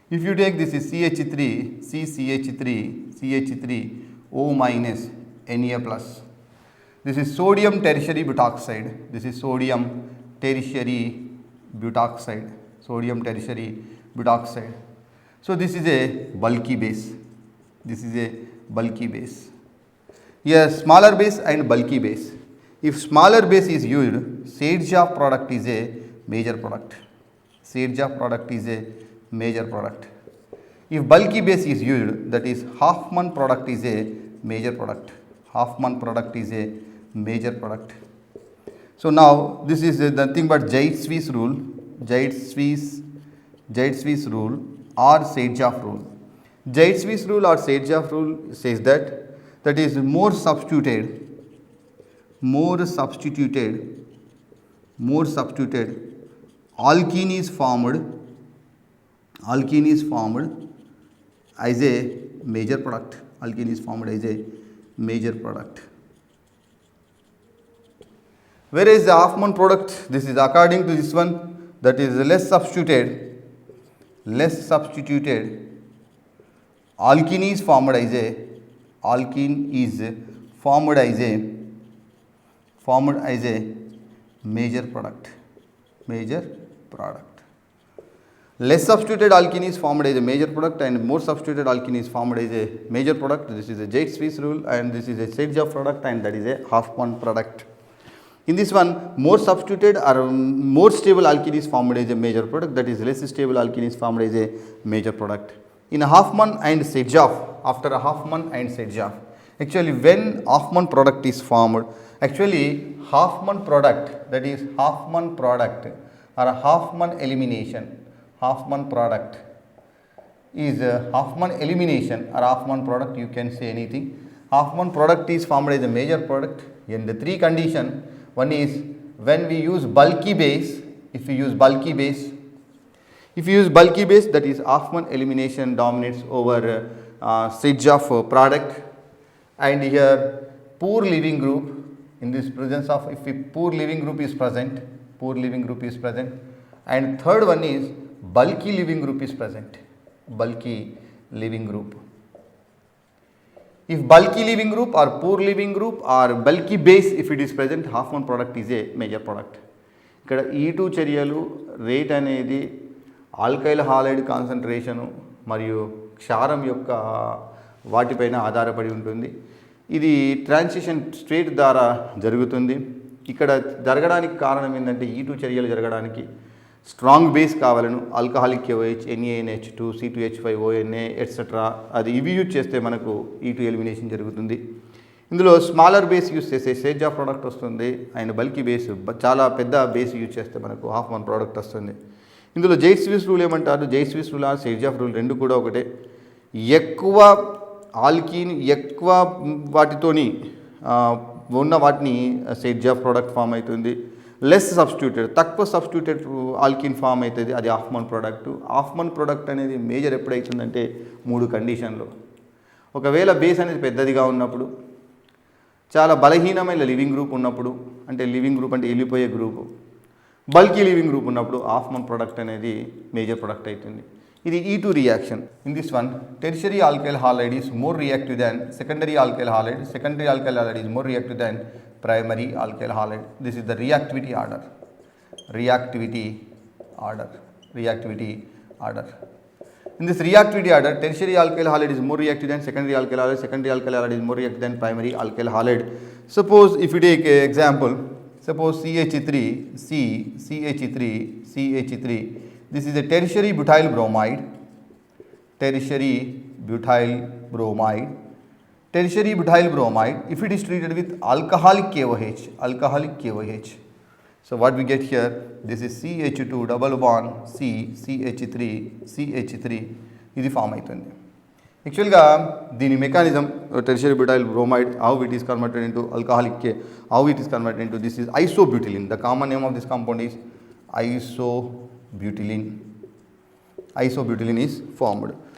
If you take this is CH3, CH3, O minus Na plus. This is sodium tertiary butoxide. So this is a bulky base. Here smaller base and bulky base. If smaller base is used, 𝗧𝗦𝗔𝗧 product is a major product. 𝗬𝗑 product is a major product. If bulky base is used, that is Hofmann product is a major product. Hofmann product is a major product. So now this is nothing but 𝗳𝗧 rule, 𝗳𝗧 rule or 𝗳𝗑 rule. 𝗳𝗧 rule or 𝗳𝗑 rule says that is more substituted alkene is formed as a major product. Alkene is formed as a major product. Whereas the Hofmann product, this is according to this one, that is less substituted alkene is formed as a major product. Less substituted alkene is formed as a major product and more substituted alkene is formed as a major product. This is a 𝗳𝗧 rule and this is a 𝗳𝗑 product and that is a Hofmann product. In this one, more substituted or more stable alkene is formed as a major product, that is less stable alkene is formed as a major product. In Hofmann and 𝗳𝗑, after a Hofmann and 𝗳𝗑, actually when Hofmann product is formed, actually Hofmann product, that is Hofmann product or Hofmann elimination, Hofmann product is Hofmann elimination or Hofmann product, you can say anything. Hofmann product is formed as a major product in the three conditions. One is when we use bulky base, if we use bulky base, that is Hofmann elimination dominates over 𝗳𝗑 product, and here poor leaving group, in this presence of, if a poor leaving group is present, and third one is bulky leaving group is present, If bulky leaving group or poor leaving group or bulky base if it is present, Hofmann product is a major product. ఇక్కడ E2 చర్యలు rate అనేది alkyl halide concentration మరియు క్షారం యొక్క వాటిపైన ఆధారపడి ఉంటుంది. ఇది transition state ద్వారా జరుగుతుంది. ఇక్కడ జరగడానికి కారణం ఏంటంటే E2 చర్యలు జరగడానికి స్ట్రాంగ్ బేస్ కావాలను, alcoholic KOH, NaNH2, C2H5ONA etcetera, అది ఇవి యూజ్ చేస్తే మనకు E2 ఎలిమినేషన్ జరుగుతుంది. ఇందులో స్మాలర్ బేస్ యూజ్ చేస్తే 𝗳𝗑 ప్రోడక్ట్ వస్తుంది అండ్ బల్కీ బేస్ చాలా పెద్ద బేస్ యూజ్ చేస్తే మనకు హాఫ్మన్ ప్రోడక్ట్ వస్తుంది. ఇందులో 𝗳𝗧 రూల్ ఏమంటారు, 𝗳𝗧 రూల్ ఆర్ 𝗳𝗑 రూల్ రెండు కూడా ఒకటే. ఎక్కువ ఆల్కీన్ ఎక్కువ వాటితోని ఉన్న వాటిని 𝗳𝗑 ప్రోడక్ట్ ఫామ్ అవుతుంది. లెస్ సబ్స్టిట్యూటెడ్ తక్కువ సబ్స్టిట్యూటెడ్ ఆల్కీన్ ఫామ్ అవుతుంది, అది హాఫ్మన్ ప్రోడక్ట్. హాఫ్మన్ ప్రోడక్ట్ అనేది మేజర్ ఎప్పుడైతుందంటే 3 కండిషన్లో. ఒకవేళ బేస్ అనేది పెద్దదిగా ఉన్నప్పుడు, చాలా బలహీనమైన లివింగ్ గ్రూప్ ఉన్నప్పుడు, అంటే లివింగ్ గ్రూప్ అంటే వెళ్ళిపోయే గ్రూపు, బల్కీ లివింగ్ గ్రూప్ ఉన్నప్పుడు హాఫ్మన్ ప్రోడక్ట్ అనేది మేజర్ ప్రోడక్ట్ అవుతుంది. ఇది E2 reaction. In this one tertiary alkyl halide is more reactive than secondary alkyl halide. Secondary alkyl halide is more reactive than primary alkyl halide. This is the reactivity order. In this reactivity order, tertiary alkyl halide is more reactive than secondary alkyl halide. Secondary alkyl halide is more reactive than primary alkyl halide. Suppose if you take an example, suppose CH3, this is a tertiary butyl bromide. Tertiary butyl bromide, if it is treated with alcoholic KOH. So what we get here, this is CH2 double bond CH3 ఇది form అవుతుంది. యాక్చువల్గా దీని mechanism tertiary butyl bromide, how it is converted into alcoholic K, how it is converted into, this is isobutylene. The common name of this compound is isobutylene. Isobutylene is formed.